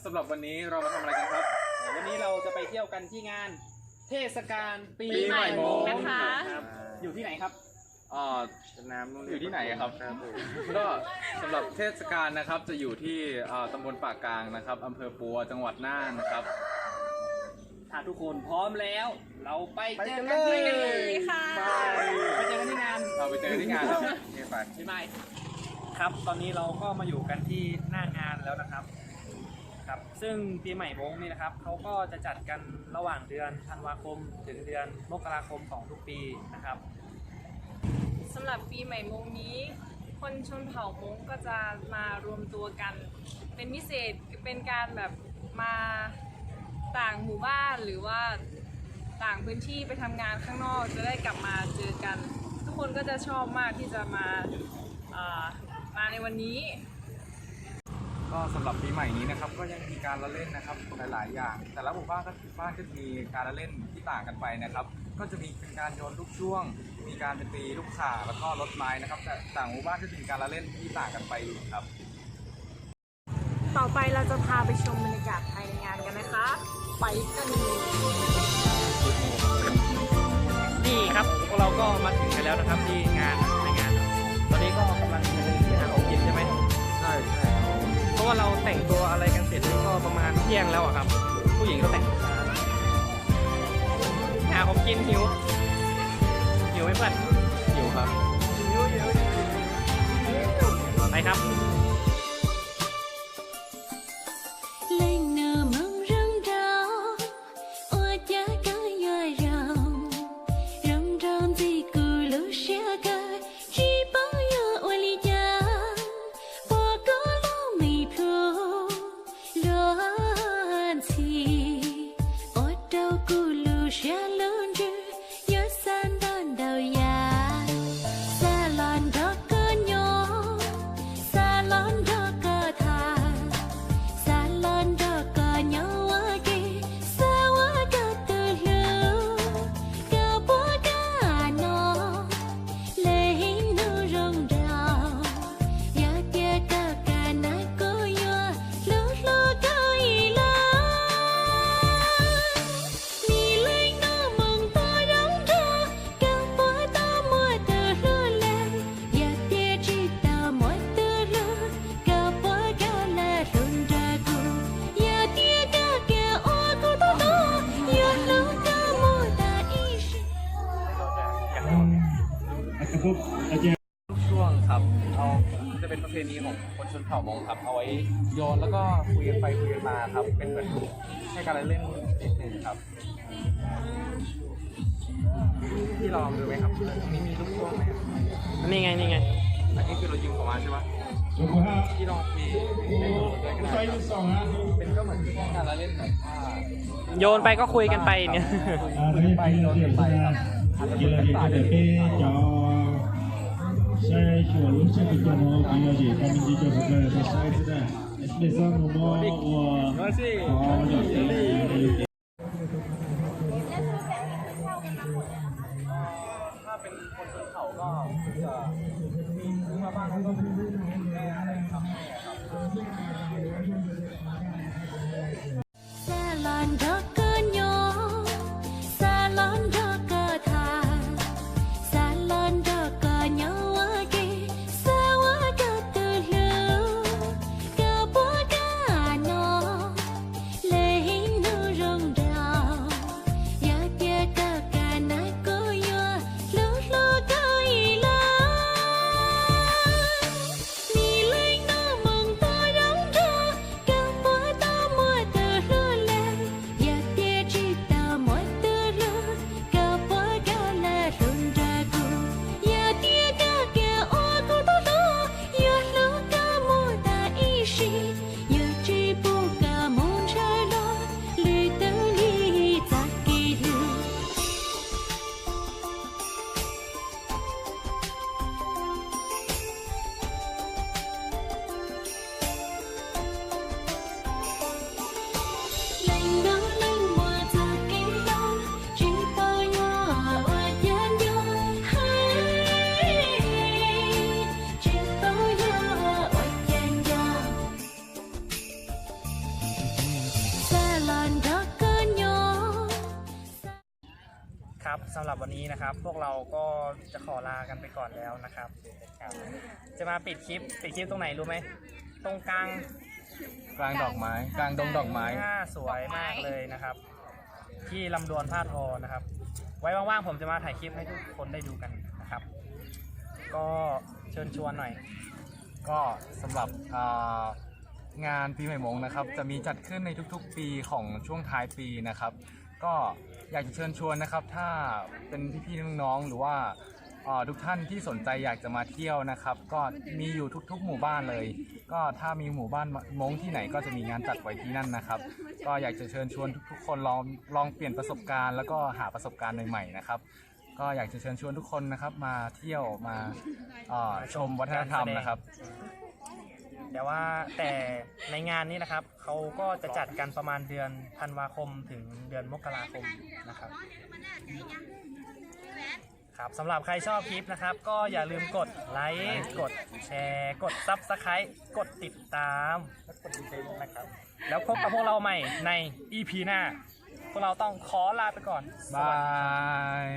สำหรับวันนี้เรามาทำอะไรกันครับวันนี้เราจะไปเที่ยวกันที่งานเทศกาลปีใหม่มงนะคะอยู่ที่ไหนครับน้ำอยู่ที่ไหนครับก็สำหรับเทศกาลนะครับจะอยู่ที่ตำบลปากกลางนะครับอำเภอปัวจังหวัดน่านนะครับถ้าทุกคนพร้อมแล้วเราไปเจอกันเลยค่ะไปเจอกันที่งานไปเจอกันที่งานแล้วไปพี่ไม้ครับตอนนี้เราก็มาอยู่กันที่หน้างานแล้วนะครับซึ่งปีใหม่มงนี่นะครับเขาก็จะจัดกันระหว่างเดือนธันวาคมถึงเดือนมกราคมของทุกปีนะครับสำหรับปีใหม่มงนี้คนชนเผ่ามงก็จะมารวมตัวกันเป็นพิเศษเป็นการแบบมาต่างหมู่บ้านหรือว่าต่างพื้นที่ไปทำงานข้างนอกจะได้กลับมาเจอกันทุกคนก็จะชอบมากที่จะมาในวันนี้ก็สำหรับปีใหม่นี้นะครับก็ยังมีการละเล่นนะครับหลายๆอย่างแต่ละหมู่บ้านก็จะมีการละเล่นที่ต่างกันไปนะครับก็จะมีเป็นการโยนลูกช่วงมีการเป็นตีลูกข่าแล้วก็รถไม้นะครับแต่ต่างหมู่บ้านก็จะมีการละเล่นที่ต่างกันไปอยู่ครับต่อไปเราจะพาไปชมบรรยากาศภายในงานกันนะคะไปกันนี่ครับพวกเราก็มาถึงกันแล้วนะครับที่งานในงานตอนนี้ก็กำลังจะเดินไปหาของกินใช่ไหมใช่เพราะว่าเราแต่งตัวอะไรกันเสร็จก็ประมาณเที่ยงแล้วครับผู้หญิงก็แต่งช้าหาของกินหิวไหมเพื่อนหิวครับไปครับช่วงครับจะเป็นประเพณีของคนชนเผ่ามงครับเอาไว้โยนแล้วก็คุยกันไปคุยกันมาครับเป็นเหมือนให้การเล่นนิดนึงครับพี่ลองดูไหมครับนี่มีลูกช่วงไหมนี่ไงอันนี้คือเรายืมของมาใช่ปะพี่ลองคุยให้ดูด้วยกันเป็นก็เหมือนการเล่นแบบโยนไปก็คุยกันไปเนี่ยคุยกันไปโยนกันไปครับอาจจะเป็นภาษาเดิม在去我楼下的电脑比较简单，你就是个在下一次的，那上我好ถ้าเป็นคนชนเผ่าก็จะมีซื้อมาบ้างแล้วก็เป็นแม่อะไรทำให้ครับ สำหรับวันนี้นะครับ พวกเราก็จะขอลากันไปก่อนแล้วนะครับจะมาปิดคลิปตรงไหนรู้ไหมตรงกลาง กลางดอกไม้กลางดงดอกไม้ สวยมากเลยนะครับ ที่ลำดวนผ้าทอนะครับ ไว้ว่างๆผมจะมาถ่ายคลิปให้ทุกคนได้ดูกันนะครับ ก็เชิญชวนหน่อย ก็สำหรับงานปีใหม่มงนะครับจะมีจัดขึ้นในทุกๆปีของช่วงท้ายปีนะครับ ก็อยากจะเชิญชวนนะครับถ้าเป็นพี่ๆน้องๆหรือว่าทุกท่านที่สนใจอยากจะมาเที่ยวนะครับ ก็มีอยู่ทุกๆหมู่บ้านเลย ก็ถ้ามีหมู่บ้านมงที่ไหนก็จะมีงานจัดไว้ที่นั่นนะครับ ก็อยากจะเชิญชวนทุกๆคนลองเปลี่ยนประสบการณ์แล้วก็หาประสบการณ์ใหม่ๆนะครับ ก็อยากจะเชิญชวนทุกคนนะครับมาเที่ยวมาชมวัฒนธรรมนะครับ แต่ในงานนี้นะครับเขาก็จะจัดกันประมาณเดือนธันวาคมถึงเดือนมกราคมนะครับครับสำหรับใครชอบคลิปนะครับ ก็อย่าลืมกดไลค์กดแชร์กด Subscribe กดติดตามและกดดีใจนะครับแล้วพบกับพวกเราใหม่ใน EP หน้าพวกเราต้องขอลาไปก่อน บาย